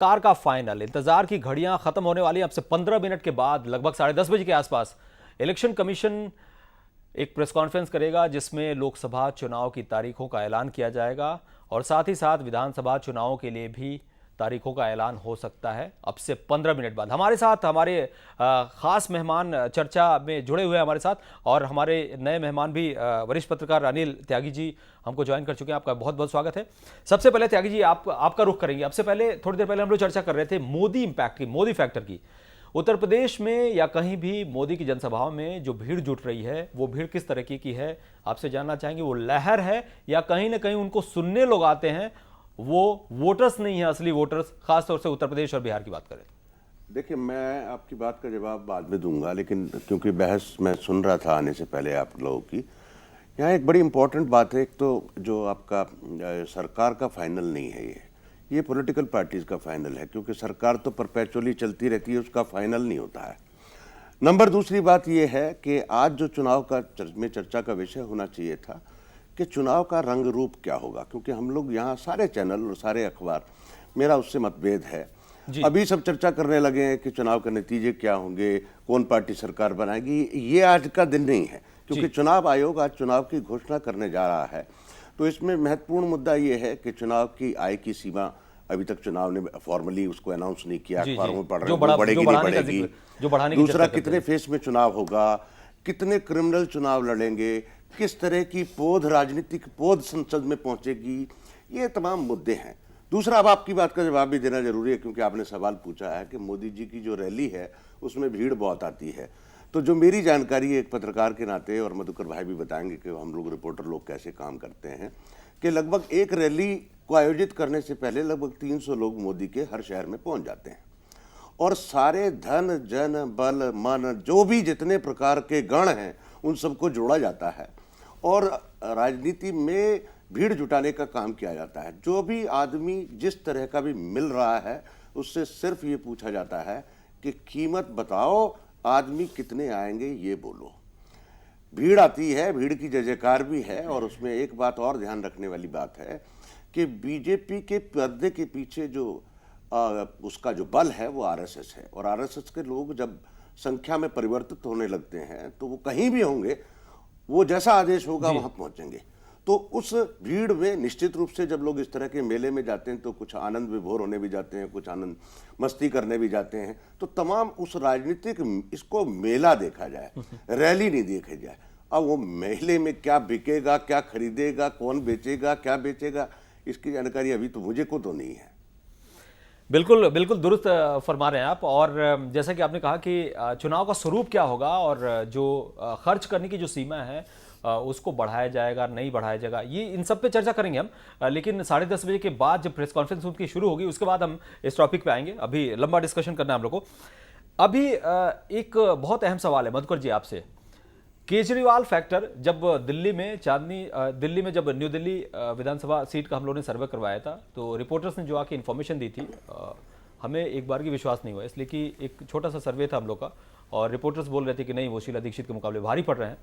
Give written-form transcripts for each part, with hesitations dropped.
Car का final, इंतजार की घड़ियां खत्म होने वाली। अब से 15 मिनट के बाद लगभग 10:30 बजे के आसपास इलेक्शन कमीशन एक प्रेस कॉन्फ्रेंस करेगा जिसमें लोकसभा चुनाव की तारीखों का ऐलान किया जाएगा और साथ ही साथ विधानसभा चुनावों के लिए भी तारीखों का ऐलान हो सकता है अब से 15 मिनट बाद। हमारे साथ हमारे खास मेहमान चर्चा में जुड़े हुए हैं हमारे साथ, और हमारे नए मेहमान भी वरिष्ठ पत्रकार अनिल त्यागी जी हमको ज्वाइन कर चुके हैं। आपका बहुत बहुत स्वागत है। सबसे पहले त्यागी जी आपका रुख करेंगे। आपसे पहले थोड़ी देर पहले हम लोग चर्चा कर रहे थे मोदी इंपैक्ट की, मोदी फैक्टर की। उत्तर प्रदेश में या कहीं भी मोदी की जनसभाओं में जो भीड़ जुट रही है वो भीड़ किस तरह की है, आपसे जानना चाहेंगे। वो लहर है या कहीं ना कहीं उनको सुनने लोग आते हैं, वो वोटर्स नहीं है असली वोटर्स, खासतौर से उत्तर प्रदेश और बिहार की बात करें? देखिए, मैं आपकी बात का जवाब बाद में दूंगा, लेकिन क्योंकि बहस मैं सुन रहा था आने से पहले आप लोगों की, यहाँ एक बड़ी इंपॉर्टेंट बात है। एक तो जो आपका सरकार का फाइनल नहीं है, ये पॉलिटिकल पार्टीज का फाइनल है, क्योंकि सरकार तो परपेचुअली चलती रहती है, उसका फाइनल नहीं होता है। नंबर दूसरी बात ये है कि आज जो चुनाव का में चर्चा का विषय होना चाहिए था कि चुनाव का रंग रूप क्या होगा, क्योंकि हम लोग यहाँ सारे चैनल और सारे अखबार, मेरा उससे मतभेद है, अभी सब चर्चा करने लगे हैं कि चुनाव के नतीजे क्या होंगे, कौन पार्टी सरकार बनाएगी। ये आज का दिन नहीं है, क्योंकि चुनाव आयोग आज चुनाव की घोषणा करने जा रहा है। तो इसमें महत्वपूर्ण मुद्दा ये है कि चुनाव की आय की सीमा अभी तक चुनाव ने फॉर्मली उसको अनाउंस नहीं किया, अखबारों में पढ़ रहे हैं बढ़ेगी नहीं बढ़ेगी। दूसरा, कितने फेस में चुनाव होगा, कितने क्रिमिनल चुनाव लड़ेंगे, किस तरह की पौध राजनीतिक पौध संसद में पहुंचेगी, ये तमाम मुद्दे हैं। दूसरा, अब आपकी बात का जवाब भी देना जरूरी है, क्योंकि आपने सवाल पूछा है कि मोदी जी की जो रैली है उसमें भीड़ बहुत आती है। तो जो मेरी जानकारी है एक पत्रकार के नाते, और मधुकर भाई भी बताएंगे कि हम लोग रिपोर्टर लोग कैसे काम करते हैं, कि लगभग एक रैली को आयोजित करने से पहले लगभग 300 लोग मोदी के हर शहर में पहुंच जाते हैं, और सारे धन जन बल मन जो भी जितने प्रकार के गण हैं उन सबको जोड़ा जाता है और राजनीति में भीड़ जुटाने का काम किया जाता है। जो भी आदमी जिस तरह का भी मिल रहा है उससे सिर्फ ये पूछा जाता है कि कीमत बताओ, आदमी कितने आएंगे ये बोलो। भीड़ आती है, भीड़ की जय जयकार भी है। और उसमें एक बात और ध्यान रखने वाली बात है कि बीजेपी के पर्दे के पीछे जो उसका जो बल है वो आरएसएस है, और आरएसएस के लोग जब संख्या में परिवर्तित होने लगते हैं तो वो कहीं भी होंगे, वो जैसा आदेश होगा वहां पहुंचेंगे। तो उस भीड़ में निश्चित रूप से जब लोग इस तरह के मेले में जाते हैं तो कुछ आनंद विभोर होने भी जाते हैं, कुछ आनंद मस्ती करने भी जाते हैं। तो तमाम उस राजनीतिक इसको मेला देखा जाए, रैली नहीं देखी जाए। अब वो मेले में क्या बिकेगा, क्या खरीदेगा, कौन बेचेगा, क्या बेचेगा, इसकी जानकारी अभी तो मुझे को तो नहीं है। बिल्कुल बिल्कुल दुरुस्त फरमा रहे हैं आप। और जैसा कि आपने कहा कि चुनाव का स्वरूप क्या होगा और जो खर्च करने की जो सीमा है उसको बढ़ाया जाएगा नहीं बढ़ाया जाएगा, ये इन सब पे चर्चा करेंगे हम। लेकिन 10:30 बजे के बाद जब प्रेस कॉन्फ्रेंस उनकी शुरू होगी उसके बाद हम इस टॉपिक पे आएंगे। अभी लंबा डिस्कशन करना है हम लोग को। अभी एक बहुत अहम सवाल है मधुकर जी आपसे। केजरीवाल फैक्टर, जब दिल्ली में जब न्यू दिल्ली विधानसभा सीट का हम लोगों ने सर्वे करवाया था तो रिपोर्टर्स ने जो आके इन्फॉर्मेशन दी थी, हमें एक बार की विश्वास नहीं हुआ, इसलिए कि एक छोटा सा सर्वे था हम लोग का और रिपोर्टर्स बोल रहे थे कि नहीं वो शीला दीक्षित के मुकाबले भारी पड़ रहे हैं।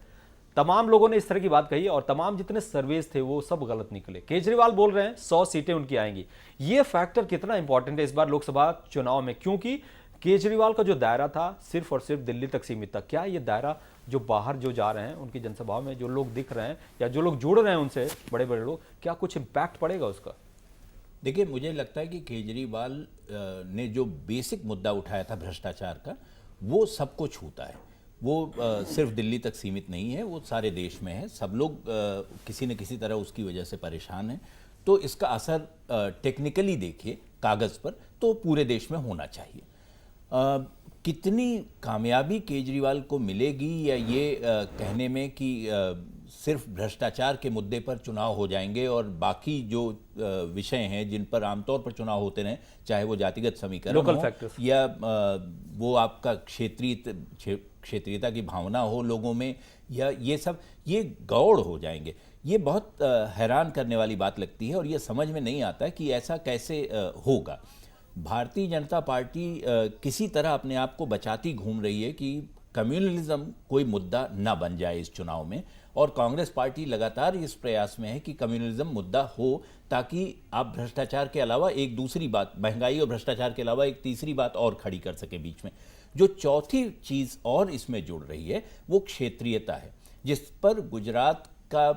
तमाम लोगों ने इस तरह की बात कही और तमाम जितने सर्वेज थे वो सब गलत निकले। केजरीवाल बोल रहे हैं 100 सीटें उनकी आएंगी। ये फैक्टर कितना इंपॉर्टेंट है इस बार लोकसभा चुनाव में, क्योंकि केजरीवाल का जो दायरा था सिर्फ और सिर्फ दिल्ली तक सीमित था। क्या ये दायरा जो बाहर जो जा रहे हैं उनकी जनसभाओं में जो लोग दिख रहे हैं या जो लोग जुड़ रहे हैं उनसे, बड़े बड़े लोग, क्या कुछ इम्पैक्ट पड़ेगा उसका? देखिए, मुझे लगता है कि केजरीवाल ने जो बेसिक मुद्दा उठाया था भ्रष्टाचार का, वो सबको छूता है। वो सिर्फ दिल्ली तक सीमित नहीं है, वो सारे देश में है। सब लोग किसी न किसी तरह उसकी वजह से परेशान हैं। तो इसका असर टेक्निकली देखिए कागज़ पर तो पूरे देश में होना चाहिए। कितनी कामयाबी केजरीवाल को मिलेगी या ये कहने में कि सिर्फ भ्रष्टाचार के मुद्दे पर चुनाव हो जाएंगे और बाकी जो विषय हैं जिन पर आमतौर पर चुनाव होते हैं, चाहे वो जातिगत समीकरण हो या वो आपका क्षेत्रीयता की भावना हो लोगों में, या ये सब ये गौड़ हो जाएंगे। ये बहुत हैरान करने वाली बात लगती है और ये समझ में नहीं आता कि ऐसा कैसे होगा। भारतीय जनता पार्टी किसी तरह अपने आप को बचाती घूम रही है कि कम्युनलिज्म कोई मुद्दा ना बन जाए इस चुनाव में। और कांग्रेस पार्टी लगातार इस प्रयास में है कि कम्युनलिज्म मुद्दा हो, ताकि आप भ्रष्टाचार के अलावा एक दूसरी बात, महंगाई और भ्रष्टाचार के अलावा एक तीसरी बात और खड़ी कर सके बीच में। जो चौथी चीज और इसमें जुड़ रही है वो क्षेत्रीयता है, जिस पर गुजरात का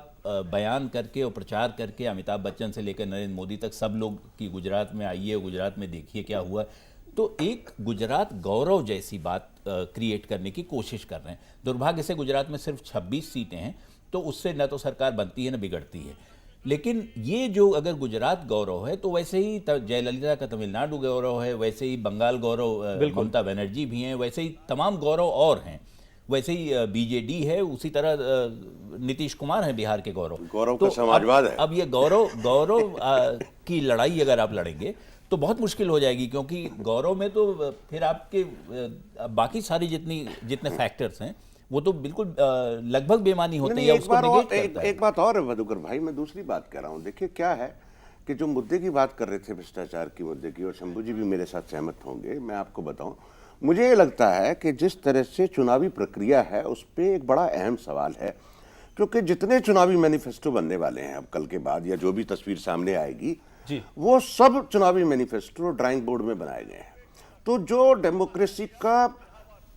बयान करके और प्रचार करके अमिताभ बच्चन से लेकर नरेंद्र मोदी तक सब लोग कि गुजरात में आइए, गुजरात में देखिए क्या हुआ। तो एक गुजरात गौरव जैसी बात क्रिएट करने की कोशिश कर रहे हैं। दुर्भाग्य से गुजरात में सिर्फ 26 सीटें हैं, तो उससे न तो सरकार बनती है न बिगड़ती है। लेकिन ये जो अगर गुजरात गौरव है, तो वैसे ही जयललिता का तमिलनाडु गौरव है, वैसे ही बंगाल गौरव ममता बनर्जी भी हैं, वैसे ही तमाम गौरव और हैं, वैसे ही बीजेडी है, उसी तरह नीतीश कुमार है बिहार के गौरव। गौरव तो का समाजवाद है। अब ये गौरव की लड़ाई अगर आप लड़ेंगे तो बहुत मुश्किल हो जाएगी, क्योंकि गौरव में तो फिर आपके बाकी सारी जितने फैक्टर्स हैं वो तो बिल्कुल लगभग बेमानी होते हैं। एक बात और है मधुकर भाई, मैं दूसरी बात कह रहा हूँ। देखिए क्या है कि जो मुद्दे की बात कर रहे थे, भ्रष्टाचार की मुद्दे की, और शंभू जी भी मेरे साथ सहमत होंगे, मैं आपको बताऊं, मुझे ये लगता है कि जिस तरह से चुनावी प्रक्रिया है उस पर एक बड़ा अहम सवाल है, क्योंकि जितने चुनावी मैनिफेस्टो बनने वाले हैं अब कल के बाद, या जो भी तस्वीर सामने आएगी, वो सब चुनावी मैनिफेस्टो ड्राइंग बोर्ड में बनाए गए हैं। तो जो डेमोक्रेसी का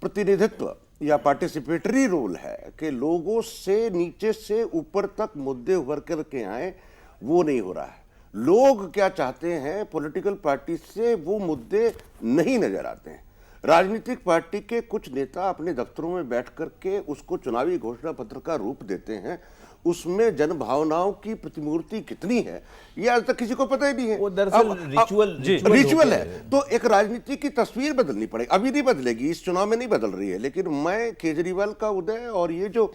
प्रतिनिधित्व या पार्टिसिपेटरी रोल है कि लोगों से नीचे से ऊपर तक मुद्दे उभर कर के आए, वो नहीं हो रहा है। लोग क्या चाहते हैं, पॉलिटिकल पार्टी से वो मुद्दे नहीं नजर आते हैं। राजनीतिक पार्टी के कुछ नेता अपने दफ्तरों में बैठ करके उसको चुनावी घोषणा पत्र का रूप देते हैं, उसमें जन भावनाओं की प्रतिमूर्ति कितनी है ये आज तक किसी को पता ही नहीं है। वो दरअसल रिचुअल है। तो एक राजनीति की तस्वीर बदलनी पड़ेगी, अभी नहीं बदलेगी, इस चुनाव में नहीं बदल रही है, लेकिन मैं केजरीवाल का उदय और ये जो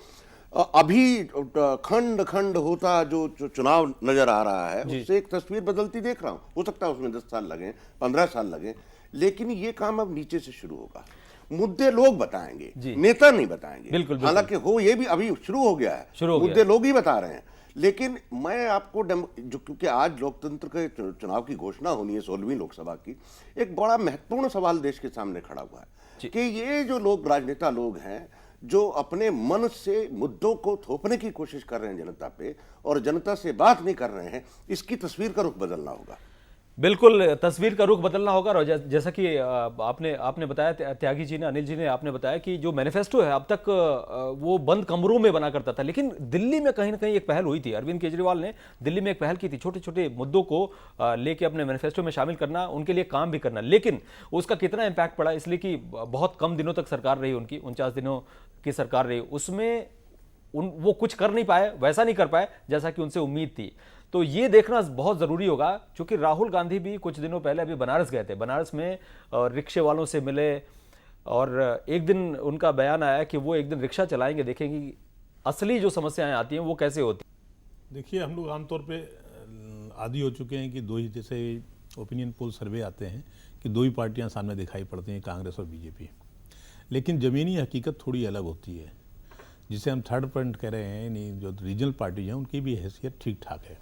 अभी खंड खंड होता जो चुनाव नजर आ रहा है, उससे एक तस्वीर बदलती देख रहा हूं। हो सकता है उसमें 10 साल लगे, 15 साल लगे, लेकिन ये काम अब नीचे से शुरू होगा। मुद्दे लोग बताएंगे, नेता नहीं बताएंगे। बिल्कुल। हालांकि हो ये भी अभी शुरू हो गया है, मुद्दे लोग ही बता रहे हैं। लेकिन मैं आपको जो, क्योंकि आज लोकतंत्र के चुनाव की घोषणा होनी है 16वीं लोकसभा की, एक बड़ा महत्वपूर्ण सवाल देश के सामने खड़ा हुआ है कि ये जो लोग, राजनेता लोग हैं, जो अपने मन से मुद्दों को थोपने की कोशिश कर रहे हैं जनता पे और जनता से बात नहीं कर रहे हैं, इसकी तस्वीर का रुख बदलना होगा। बिल्कुल, तस्वीर का रुख बदलना होगा। और जैसा कि आपने बताया, त्यागी जी ने, अनिल जी ने आपने बताया कि जो मैनिफेस्टो है अब तक वो बंद कमरों में बना करता था, लेकिन दिल्ली में कहीं ना कहीं एक पहल हुई थी। अरविंद केजरीवाल ने दिल्ली में एक पहल की थी, छोटे छोटे मुद्दों को लेके अपने मैनिफेस्टो में शामिल करना, उनके लिए काम भी करना। लेकिन उसका कितना इम्पैक्ट पड़ा, इसलिए कि बहुत कम दिनों तक सरकार रही उनकी, 49 दिनों की सरकार रही, उसमें वो कुछ कर नहीं पाए, वैसा नहीं कर पाए जैसा कि उनसे उम्मीद थी। तो ये देखना बहुत ज़रूरी होगा, क्योंकि राहुल गांधी भी कुछ दिनों पहले अभी बनारस गए थे। बनारस में रिक्शे वालों से मिले और एक दिन उनका बयान आया कि वो एक दिन रिक्शा चलाएंगे, देखेंगे कि असली जो समस्याएं आती हैं वो कैसे होती हैं। देखिए, हम लोग आमतौर पे आदी हो चुके हैं कि दो ही, जैसे ओपिनियन पोल सर्वे आते हैं कि दो ही पार्टियां सामने दिखाई पड़ती हैं, कांग्रेस और बीजेपी। लेकिन ज़मीनी हकीकत थोड़ी अलग होती है, जिसे हम थर्ड पॉइंट कह रहे हैं, यानी जो रीजनल पार्टी हैं उनकी भी हैसियत ठीक ठाक है।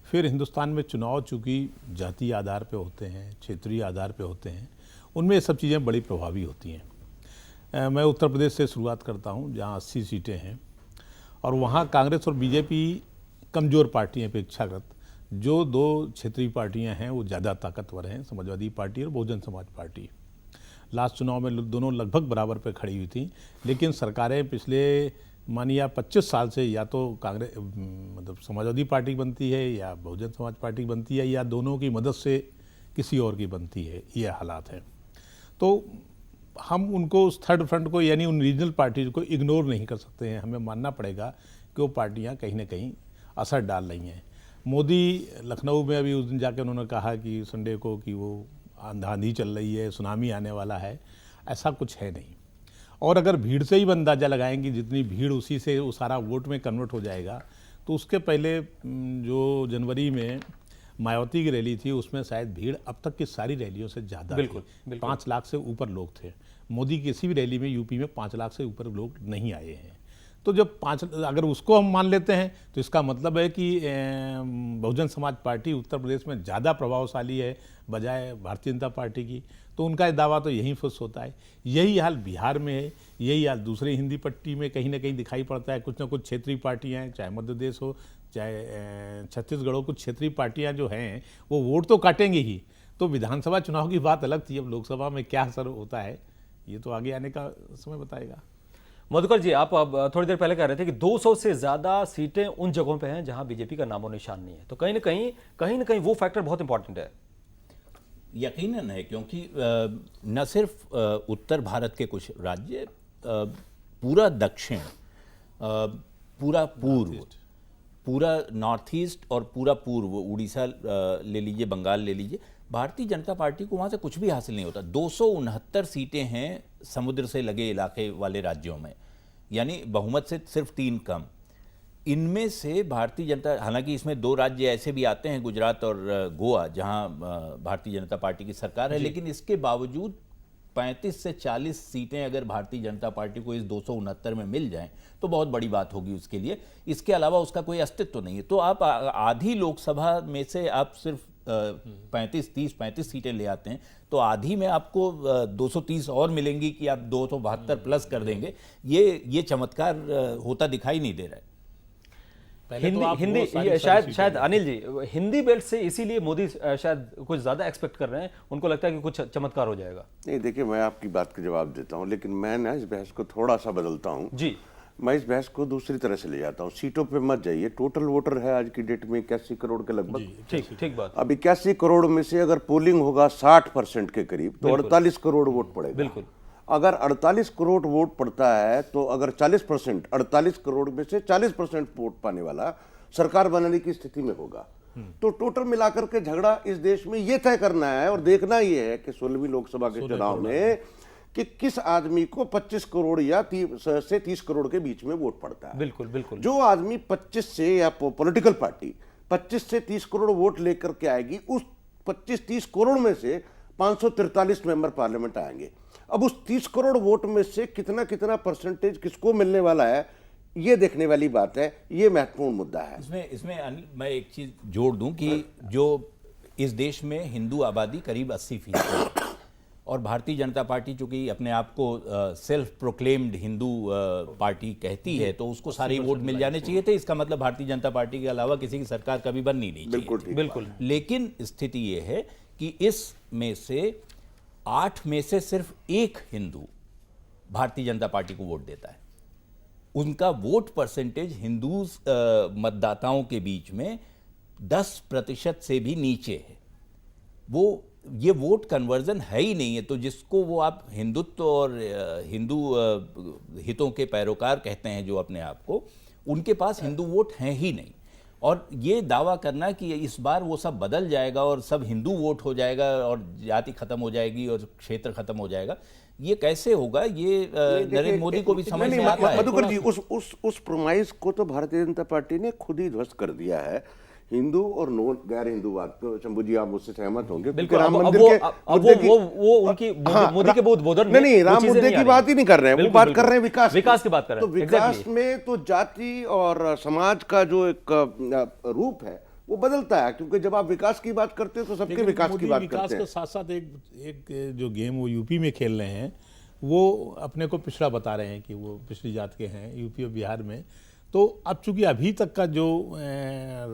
फिर हिंदुस्तान में चुनाव चूँकि जातीय आधार पे होते हैं, क्षेत्रीय आधार पे होते हैं, उनमें ये सब चीज़ें बड़ी प्रभावी होती हैं। मैं उत्तर प्रदेश से शुरुआत करता हूँ, जहाँ 80 सीटें हैं, और वहाँ कांग्रेस और बीजेपी कमज़ोर पार्टी हैं अपेक्षाकृत। जो दो क्षेत्रीय पार्टियाँ हैं वो ज़्यादा ताकतवर हैं, समाजवादी पार्टी और बहुजन समाज पार्टी। लास्ट चुनाव में दोनों लगभग बराबर पे खड़ी हुई थी, लेकिन सरकारें पिछले मानिए 25 साल से या तो कांग्रेस मतलब समाजवादी पार्टी बनती है या बहुजन समाज पार्टी बनती है, या दोनों की मदद से किसी और की बनती है, ये हालात हैं। तो हम उनको उस थर्ड फ्रंट को, यानी उन रीजनल पार्टीज को इग्नोर नहीं कर सकते हैं। हमें मानना पड़ेगा कि वो पार्टियां कहीं ना कहीं असर डाल रही हैं। मोदी लखनऊ में अभी उस दिन जाकर उन्होंने कहा कि संडे को कि वो आंधी चल रही है, सुनामी आने वाला है, ऐसा कुछ है नहीं। और अगर भीड़ से ही अंदाज़ा लगाएंगे, जितनी भीड़ उसी से वो सारा वोट में कन्वर्ट हो जाएगा, तो उसके पहले जो जनवरी में मायावती की रैली थी उसमें शायद भीड़ अब तक की सारी रैलियों से ज़्यादा थी। 5 लाख से ऊपर लोग थे। मोदी की किसी भी रैली में यूपी में 5 लाख से ऊपर लोग नहीं आए हैं। तो जब 5, अगर उसको हम मान लेते हैं तो इसका मतलब है कि बहुजन समाज पार्टी उत्तर प्रदेश में ज़्यादा प्रभावशाली है बजाय भारतीय जनता पार्टी की, तो उनका दावा तो यहीं फुस होता है। यही हाल बिहार में है, यही हाल दूसरे हिंदी पट्टी में कहीं ना कहीं दिखाई पड़ता है। कुछ ना कुछ क्षेत्रीय पार्टियां हैं, चाहे मध्य प्रदेश हो चाहे छत्तीसगढ़ हो, कुछ क्षेत्रीय पार्टियां जो हैं वो वोट तो काटेंगे ही। तो विधानसभा चुनाव की बात अलग थी, अब लोकसभा में क्या असर होता है ये तो आगे आने का समय बताएगा। मधुकर जी, आप अब थोड़ी देर पहले कह रहे थे कि 200 से ज्यादा सीटें उन जगहों पे हैं जहां बीजेपी का नामो निशान नहीं है, तो कहीं ना कहीं वो फैक्टर बहुत इंपॉर्टेंट है। यकीनन है, क्योंकि न सिर्फ उत्तर भारत के कुछ राज्य, पूरा दक्षिण, पूरा पूर्व, पूरा नॉर्थ ईस्ट और पूरा पूर्व, उड़ीसा ले लीजिए, बंगाल ले लीजिए, भारतीय जनता पार्टी को वहाँ से कुछ भी हासिल नहीं होता। 269 सीटें हैं समुद्र से लगे इलाके वाले राज्यों में, यानी बहुमत से सिर्फ 3 कम। इनमें से भारतीय जनता, हालांकि इसमें 2 राज्य ऐसे भी आते हैं, गुजरात और गोवा, जहां भारतीय जनता पार्टी की सरकार है, लेकिन इसके बावजूद 35 से 40 सीटें अगर भारतीय जनता पार्टी को इस 269 में मिल जाएं तो बहुत बड़ी बात होगी उसके लिए। इसके अलावा उसका कोई अस्तित्व तो नहीं है। तो आप आधी लोकसभा में से आप सिर्फ 35 सीटें ले आते हैं, तो आधी में आपको 230 और मिलेंगी कि आप 272 प्लस कर देंगे। ये चमत्कार होता दिखाई नहीं दे रहा है। हिंदी शायद अनिल जी, हिंदी बेल्ट से इसीलिए मोदी शायद कुछ ज्यादा एक्सपेक्ट कर रहे हैं, उनको लगता है कि कुछ चमत्कार हो जाएगा। नहीं, देखिए, मैं आपकी बात का जवाब देता हूं, लेकिन मैं ना इस बहस को थोड़ा सा बदलता हूं जी। मैं इस बहस को दूसरी तरह से ले जाता हूं। सीटों पे मत जाइए। टोटल वोटर है आज की डेट में 81 करोड़ के लगभग। ठीक बात। अब 81 करोड़ में से अगर पोलिंग होगा 60% के करीब, तो 48 करोड़ वोट पड़ेगा। बिल्कुल। अगर 48 करोड़ वोट पड़ता है तो अगर 40%, 48 करोड़ में से 40% वोट पाने वाला सरकार बनाने की स्थिति में होगा। तो टोटल मिलाकर के झगड़ा इस देश में ये तय करना है और देखना ये है कि 16वीं लोकसभा के चुनाव में कि किस आदमी को 25 करोड़ या 30 करोड़ के बीच में वोट पड़ता है। बिल्कुल बिल्कुल। जो आदमी 25 से, या पॉलिटिकल पार्टी 25 से 30 करोड़ वोट लेकर के आएगी, उस 25-30 करोड़ में से 543 मेंबर पार्लियामेंट आएंगे। अब उस 30 करोड़ वोट में से कितना कितना परसेंटेज किसको मिलने वाला है, ये देखने वाली बात है। ये महत्वपूर्ण मुद्दा है। इसमें अनिल, मैं एक चीज जोड़ दूं कि जो इस देश में हिंदू आबादी करीब 80% है, और भारतीय जनता पार्टी चूंकि अपने आप को सेल्फ प्रोक्लेम्ड हिंदू पार्टी कहती है, तो उसको सारे वोट मिल जाने चाहिए थे। इसका मतलब भारतीय जनता पार्टी के अलावा किसी की सरकार कभी बननी नहीं चाहिए। बिल्कुल। लेकिन स्थिति ये है कि इस में से 8 में से सिर्फ 1 हिंदू भारतीय जनता पार्टी को वोट देता है। उनका वोट परसेंटेज हिंदू मतदाताओं के बीच में 10% से भी नीचे है। ये वोट कन्वर्जन है ही नहीं है। तो जिसको वो आप हिंदुत्व और हिंदू हितों के पैरोकार कहते हैं, जो अपने आप को, उनके पास हिंदू वोट हैं ही नहीं। और ये दावा करना कि इस बार वो सब बदल जाएगा और सब हिंदू वोट हो जाएगा और जाति खत्म हो जाएगी और क्षेत्र खत्म हो जाएगा, ये कैसे होगा? ये नरेंद्र मोदी को भी समझ में आता है। मधुकर जी, उस प्रोमाइस को तो भारतीय जनता पार्टी ने खुद ही ध्वस्त कर दिया है। हिंदू और गैर हिंदूवाद, तो शंभू जी आप मुझसे सहमत होंगे। बिल्कुल। राम मंदिर के वो उनकी मोदी के उद्बोधन में नहीं, राम मुद्दे की बात ही नहीं कर रहे हैं, वो बात कर रहे हैं विकास की बात कर रहे हैं। तो विकास में तो जाति और समाज का जो एक रूप है वो बदलता है, क्योंकि जब आप विकास की बात करते हैं तो सबके विकास की बात करते हैं। के साथ साथ एक जो गेम वो यूपी में खेल रहे हैं, वो अपने को पिछड़ा बता रहे हैं कि वो पिछड़ी जात के हैं यूपी और बिहार में। तो अब चूंकि अभी तक का जो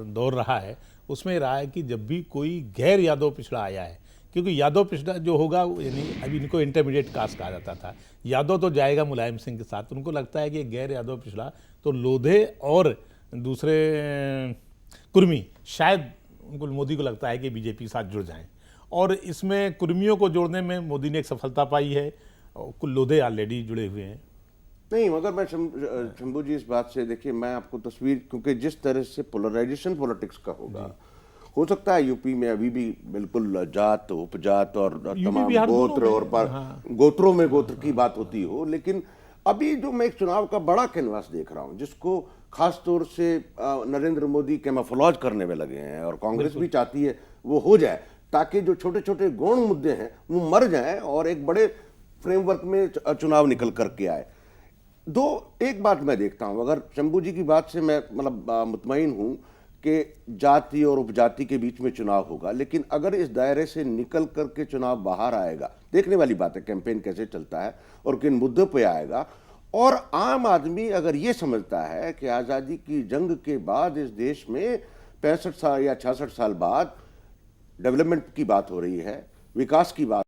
दौर रहा है उसमें रहा है कि जब भी कोई गैर यादव पिछड़ा आया है, क्योंकि यादव पिछड़ा जो होगा, यानी अभी इनको इंटरमीडिएट कास्ट कहा जाता था, यादव तो जाएगा मुलायम सिंह के साथ। उनको लगता है कि गैर यादव पिछड़ा तो लोधे और दूसरे कुर्मी, शायद उनको, मोदी को लगता है कि बीजेपी के साथ जुड़ जाएं, और इसमें कुर्मियों को जोड़ने में मोदी ने एक सफलता पाई है। कुल लोधे ऑलरेडी जुड़े हुए हैं। नहीं, मगर मैं शंभू जी इस बात से, देखिए, मैं आपको तस्वीर, क्योंकि जिस तरह से पोलराइजेशन पॉलिटिक्स का होगा, हो सकता है यूपी में अभी भी बिल्कुल जात, उपजात और तमाम गोत्र और गोत्रों में गोत्र की बात होती हो, लेकिन अभी जो मैं एक चुनाव का बड़ा कैनवास देख रहा हूं, जिसको खास तौर से नरेंद्र मोदी कैमोफ्लेज करने में लगे हैं, और कांग्रेस भी चाहती है वो हो जाए, ताकि जो छोटे छोटे गौण मुद्दे हैं वो मर जाएं और एक बड़े फ्रेमवर्क में चुनाव निकल करके आए। दो एक बात मैं देखता हूं, अगर शंभू जी की बात से मैं मतलब मुतमईन हूं कि जाति और उपजाति के बीच में चुनाव होगा, लेकिन अगर इस दायरे से निकल करके चुनाव बाहर आएगा, देखने वाली बात है कैंपेन कैसे चलता है और किन मुद्दों पे आएगा। और आम आदमी अगर ये समझता है कि आज़ादी की जंग के बाद इस देश में 65 साल या 66 साल बाद डेवलपमेंट की बात हो रही है, विकास की बात